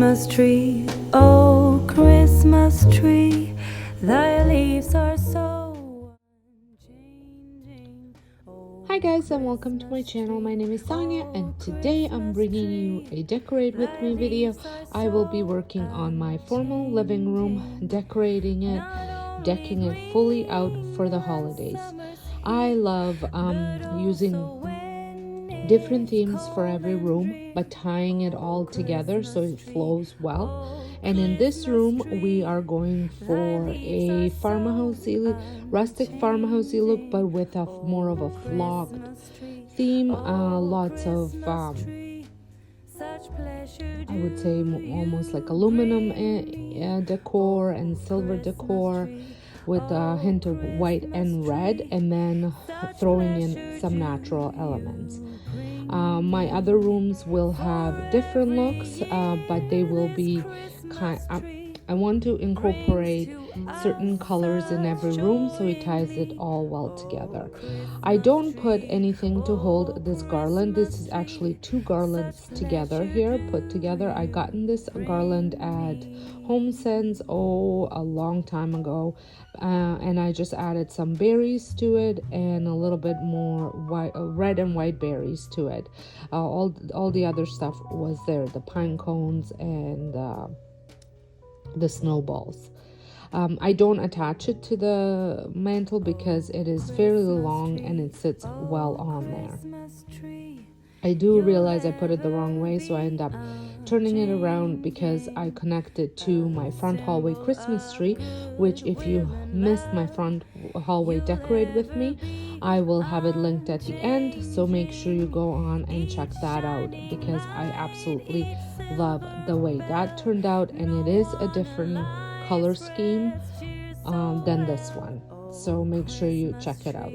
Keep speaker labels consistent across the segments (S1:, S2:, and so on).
S1: Christmas tree, oh Christmas tree, thy leaves are so unchanging.
S2: Hi guys, and welcome to my channel. My name is Sonja, and today I'm bringing you a decorate with me video. I will be working on my formal living room, decorating it, decking it fully out for the holidays. I love using different themes for every room, but tying it all together so it flows well. And in this room, we are going for a farmhousey, rustic farmhousey look, but with a more of a flocked theme. Lots of I would say almost like aluminum decor and silver decor, with a hint of white and red, and then throwing in some natural elements. My other rooms will have different looks, but they will be I want to incorporate certain colors in every room so it ties it all well together. I don't put anything to hold this garland. This is actually two garlands together here, put together. I gotten this garland at Home Sense a long time ago, and I just added some berries to it and a little bit more red and white berries to it. All the other stuff was there, the pine cones and the snowballs. I don't attach it to the mantle because it is fairly long and it sits well on there. I do realize I put it the wrong way, so I end up turning it around because I connect it to my front hallway Christmas tree, which if you missed my front hallway decorate with me, I will have it linked at the end, so make sure you go on and check that out because I absolutely love the way that turned out, and it is a different color scheme than this one, so make sure you check it out.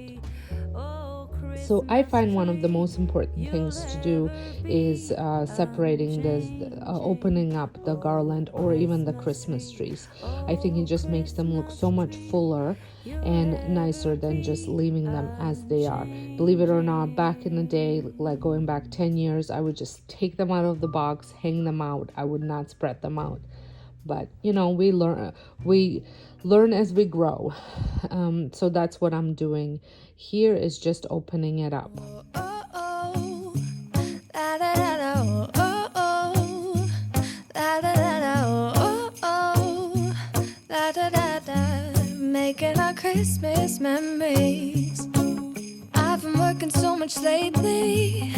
S2: So I find one of the most important things to do is separating this, opening up the garland or even the Christmas trees. I think it just makes them look so much fuller and nicer than just leaving them as they are. Believe it or not, back in the day, like going back 10 years, I would just take them out of the box, hang them out. I would not spread them out. But you know, we learn as we grow. So that's what I'm doing here, is just opening it up.
S1: Making our Christmas memories. I've been working so much lately,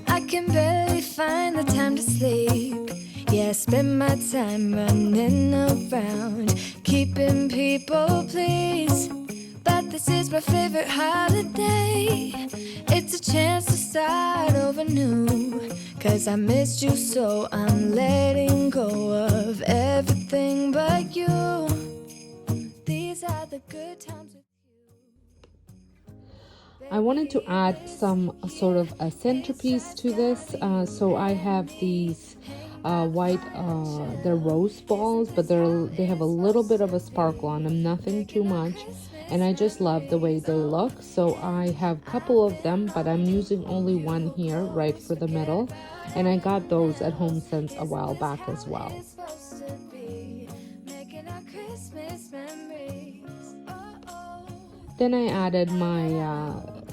S1: I can barely find the time to sleep. Yeah, I spend my time running around, keeping people pleased. But this is my favorite holiday. It's a chance to start over new, 'cause I missed you, so I'm letting go of everything but you. These are the good times with you.
S2: I wanted to add some sort of a centerpiece to this, so I have these white, they're rose balls, but they have a little bit of a sparkle on them, nothing too much, and I just love the way they look. So I have a couple of them, but I'm using only one here right for the middle, and I got those at Home Sense a while back as well. Then I added my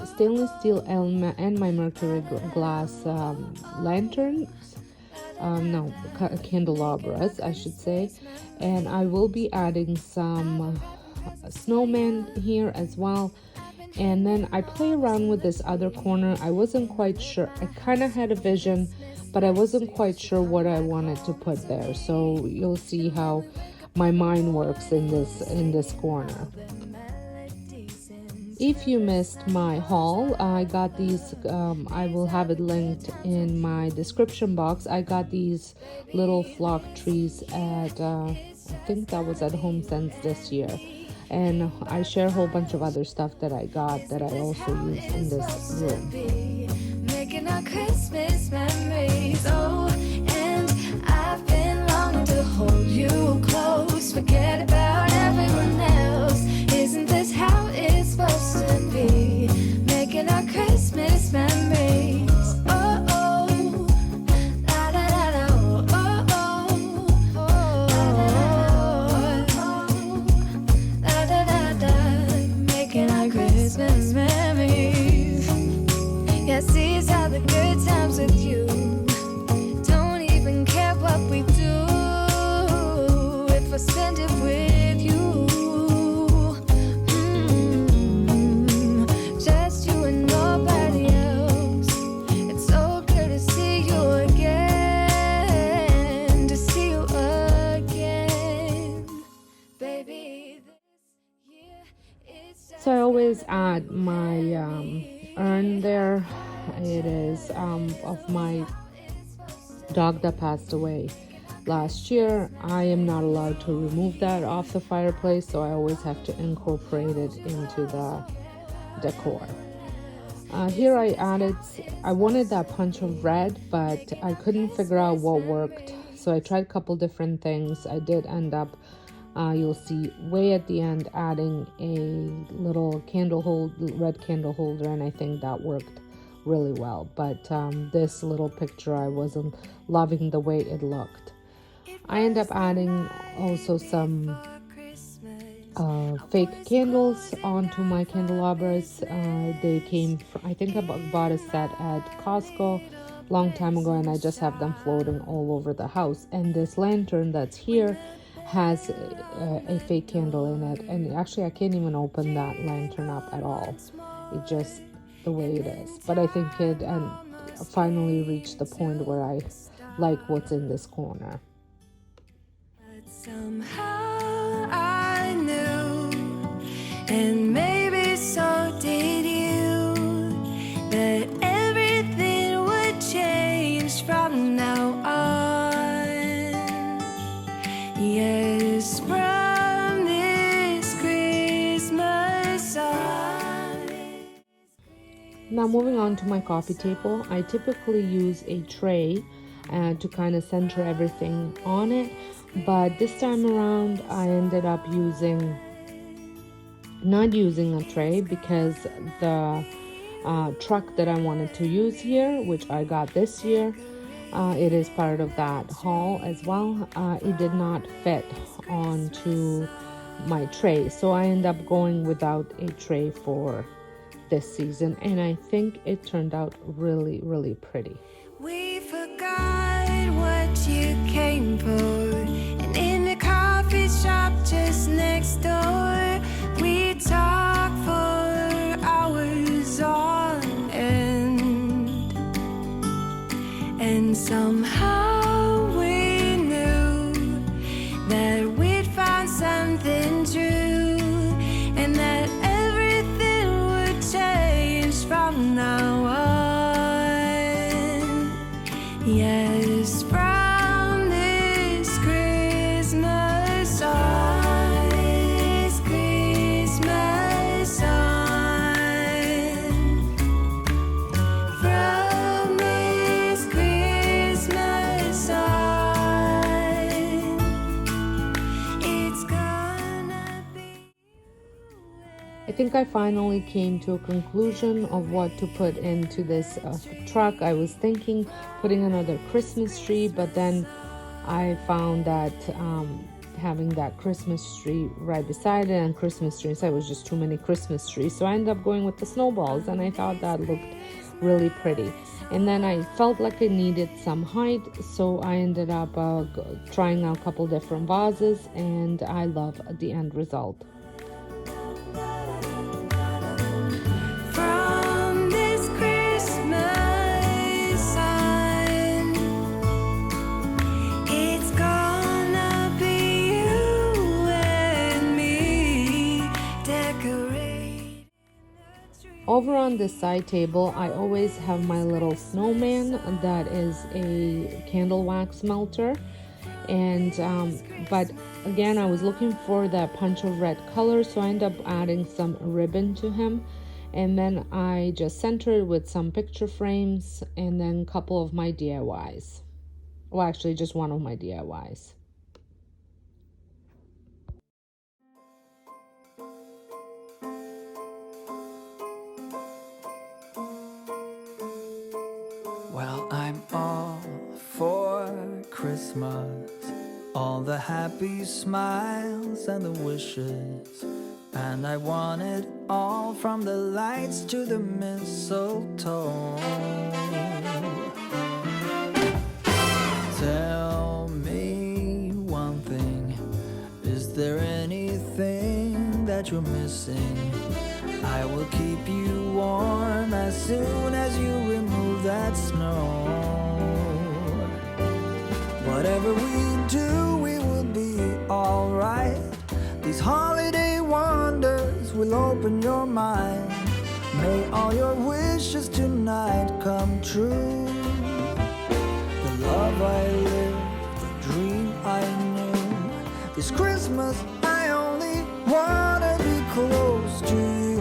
S2: stainless steel and my mercury glass lanterns, candelabras I should say, and I will be adding some snowman here as well. And then I play around with this other corner. I wasn't quite sure, I kind of had a vision, but I wasn't quite sure what I wanted to put there, so you'll see how my mind works in this corner. If you missed my haul, I got these, I will have it linked in my description box. I got these little flock trees at, I think that was at Home Sense this year. And I share a whole bunch of other stuff that I got that I also use in this room.
S1: Making our Christmas memories, oh, and I've been longing to hold you close, forget about everyone else. Isn't this how it's supposed to be? Making our Christmas memories, oh, oh, la, la, la, la, oh, oh, oh. spend it with you. Just you and nobody else. It's so good to see you again, to see you again, baby. This year it's just
S2: So I always add my urn there. It is of my dog that passed away last year. I am not allowed to remove that off the fireplace, so I always have to incorporate it into the decor. Here I wanted that punch of red, but I couldn't figure out what worked. So I tried a couple different things. I did end up, you'll see way at the end, adding a little red candle holder, and I think that worked really well. But this little picture, I wasn't loving the way it looked. I end up adding also some fake candles onto my candelabras. They came from, I think I bought a set at Costco long time ago, and I just have them floating all over the house. And this lantern that's here has a fake candle in it, and actually I can't even open that lantern up at all. It just the way it is. But I think it finally reached the point where I like what's in this corner.
S1: But somehow I knew, and maybe so did you, that everything would change from now on. Yes, from this Christmas on.
S2: Now moving on to my coffee table, I typically use a tray to kind of center everything on it, but this time around I ended up not using a tray because the truck that I wanted to use here, which I got this year, it is part of that haul as well. It did not fit onto my tray, so I ended up going without a tray for this season, and I think it turned out really, really pretty.
S1: We forgot what you came for, and in the coffee shop just next door, we talked for hours on end, and somehow we knew that we'd found something true, and that everything would change from now on. Yes, from this Christmas on, this Christmas on, from this Christmas on, it's gonna be.
S2: I think I finally came to a conclusion of what to put into this truck. I was thinking putting another Christmas tree, but then I found that having that Christmas tree right beside it and Christmas tree inside was just too many Christmas trees. So I ended up going with the snowballs, and I thought that looked really pretty. And then I felt like it needed some height, so I ended up trying out a couple different vases, and I love the end result.
S1: From this Christmas on, it's gonna be you and me decorating the tree.
S2: Over on this side table, I always have my little snowman that is a candle wax melter. And but again, I was looking for that punch of red color, so I ended up adding some ribbon to him, and then I just centered with some picture frames and then a couple of my DIYs. Well, actually just one of my DIYs.
S3: Well, I'm all for Christmas, all the happy smiles and the wishes, and I want it all from the lights to the mistletoe. Tell me one thing, is Is there anything that you're missing? I will keep you warm as soon as you remove that snow. Whatever we do, we will be alright. These holiday wonders will open your mind. May all your wishes tonight come true. The love I lived, the dream I knew. This Christmas I only wanna be close to you.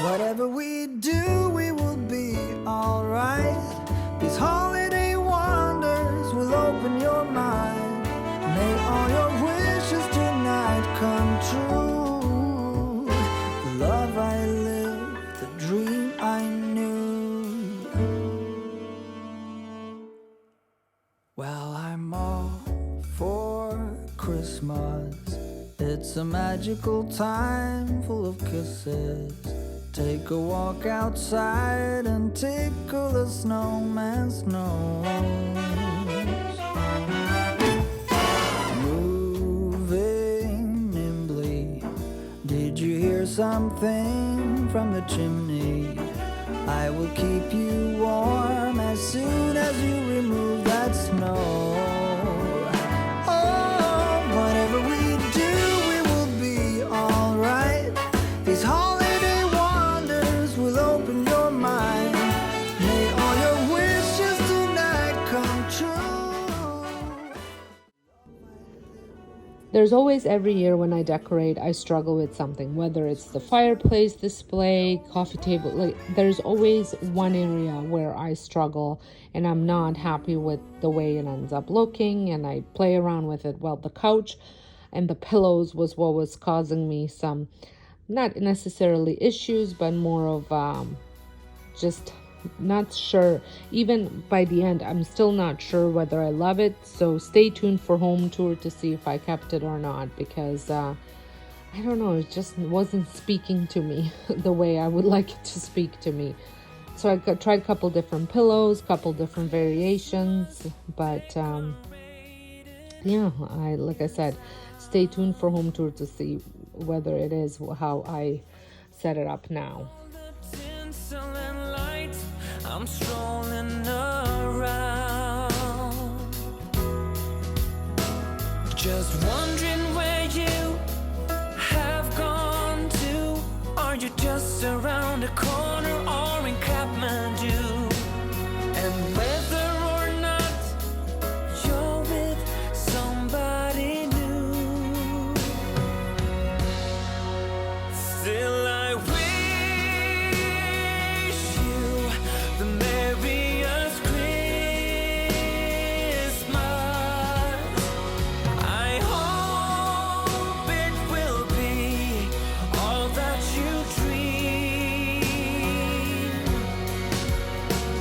S3: Whatever we do, we will be alright. These holiday wonders will open your mind. May all your wishes tonight come true. The love I lived, the dream I knew. Well, I'm all for Christmas. It's a magical time full of kisses. Take a walk outside and tickle the snowman's nose. Moving nimbly, did you hear something from the chimney? I will keep you warm as soon as you remove that snow. Oh, whatever we do, we will be alright. These holiday wonders will open your mind. May all your wishes tonight come true.
S2: There's always, every year when I decorate, I struggle with something, whether it's the fireplace display, coffee table. Like, there's always one area where I struggle and I'm not happy with the way it ends up looking, and I play around with it. Well, the couch and the pillows was what was causing me some, not necessarily issues, but more of just not sure. Even by the end, I'm still not sure whether I love it. So stay tuned for home tour to see if I kept it or not, because I don't know, it just wasn't speaking to me the way I would like it to speak to me. So I tried a couple different pillows, couple different variations, but yeah, like I said, stay tuned for home tour to see whether it is how I set it up now.
S3: I'm strolling around, just wondering where you have gone to. Are you just around the corner or in Kathmandu? And whether or not you're with somebody new, still I wish you the merriest Christmas. I hope it will be all that you dream.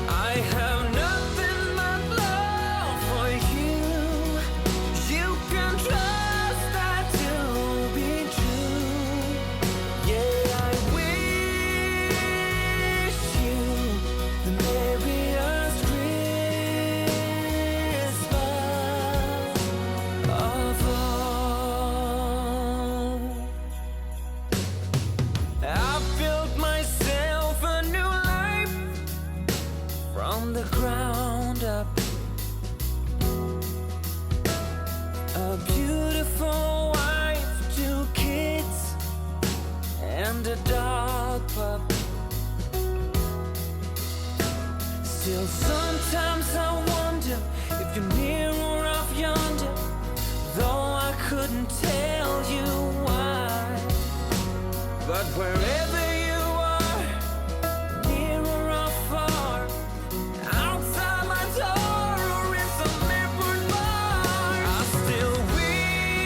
S3: I have nothing but love for you. You can trust that to be true. Yeah, I wish you the merriest Christmas of all. I've built myself a new life from the ground up. A beautiful wife, 2 kids, and a dog pup. Still, sometimes I wonder if you're near or off yonder, though I couldn't tell you why. But wherever you are, near or afar, outside my door or in some airport bar, I still wish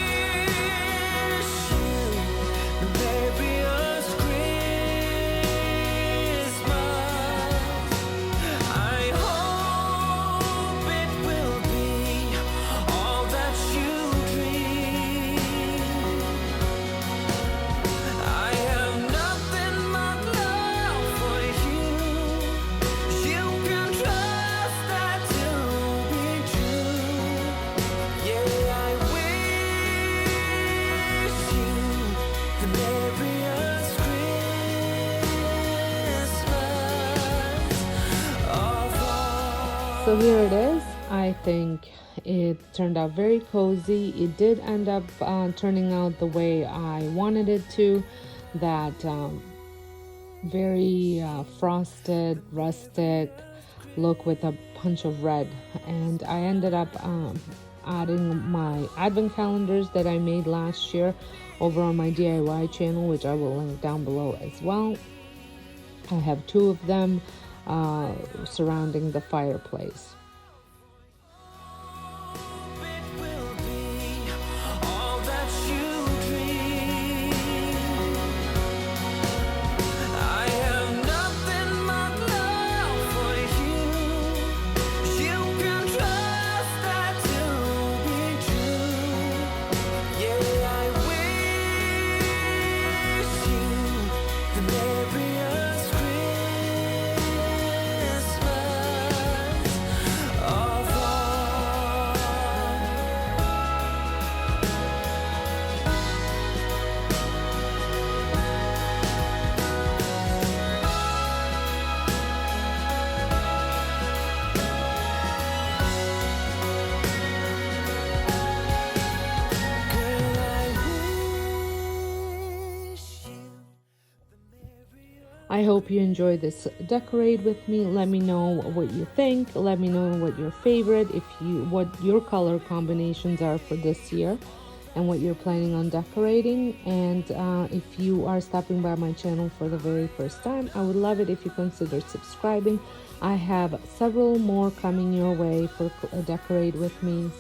S2: So here it is. I think it turned out very cozy. It did end up turning out the way I wanted it to. That very frosted, rustic look with a punch of red. And I ended up adding my advent calendars that I made last year over on my DIY channel, which I will link down below as well. I have 2 of them surrounding the fireplace.
S3: It will be all that you dream. I have nothing but love for you. You can trust that to be true. Yeah, I wish you the merriest Christmas of all. Girl, I wish you the merriest.
S2: I hope you enjoyed this decorate with me. Let me know what you think. Let me know what your favorite, what your color combinations are for this year and what you're planning on decorating. And if you are stopping by my channel for the very first time, I would love it if you consider subscribing. I have several more coming your way for decorate with me,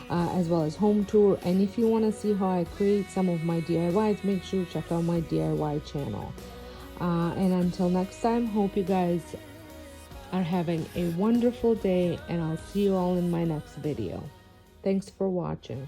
S2: as well as home tour. And if you want to see how I create some of my DIYs, make sure to check out my DIY channel. And until next time, hope you guys are having a wonderful day, and I'll see you all in my next video. Thanks for watching.